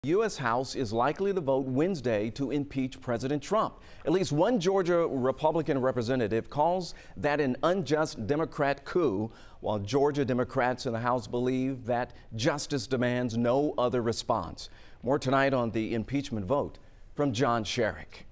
U.S. House is likely to vote Wednesday to impeach President Trump. At least one Georgia Republican representative calls that an unjust Democrat coup, while Georgia Democrats in the House believe that justice demands no other response. More tonight on the impeachment vote from John Sherrick.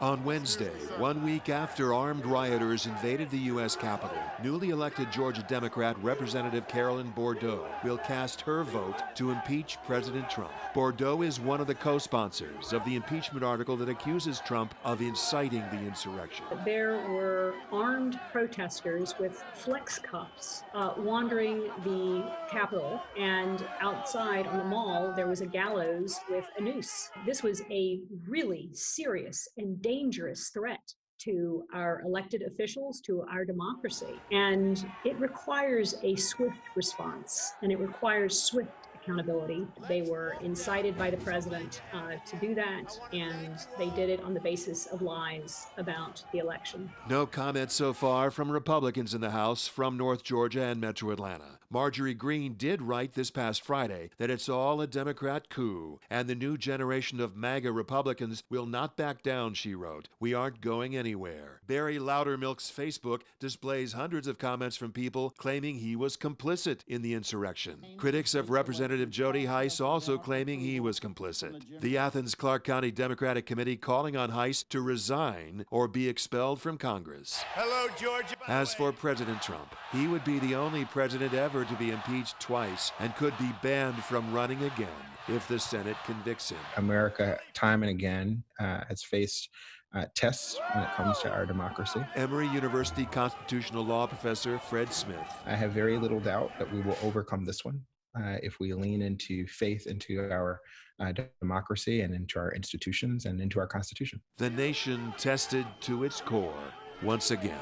On Wednesday, 1 week after armed rioters invaded the U.S. Capitol, newly elected Georgia Democrat Representative Carolyn Bourdeaux will cast her vote to impeach President Trump. Bourdeaux is one of the co-sponsors of the impeachment article that accuses Trump of inciting the insurrection. There were armed protesters with flex cuffs wandering the Capitol, and outside on the mall there was a gallows with a noose. This was a really serious and dangerous threat to our elected officials, to our democracy. And it requires a swift response, and it requires swift accountability. They were incited by the president to do that, and they did it on the basis of lies about the election. No comment so far from Republicans in the House from North Georgia and Metro Atlanta. Marjorie Greene did write this past Friday that it's all a Democrat coup, and the new generation of MAGA Republicans will not back down, she wrote. We aren't going anywhere. Barry Loudermilk's Facebook displays hundreds of comments from people claiming he was complicit in the insurrection. Critics of Representative Jody Hice also claiming he was complicit. The Athens-Clarke County Democratic Committee calling on Hice to resign or be expelled from Congress. Hello, Georgia. As for President Trump, he would be the only president ever to be impeached twice and could be banned from running again if the Senate convicts him. America, time and again, has faced tests when it comes to our democracy. Emory University constitutional law professor Fred Smith. I have very little doubt that we will overcome this one if we lean into faith into our democracy and into our institutions and into our Constitution. The nation tested to its core once again.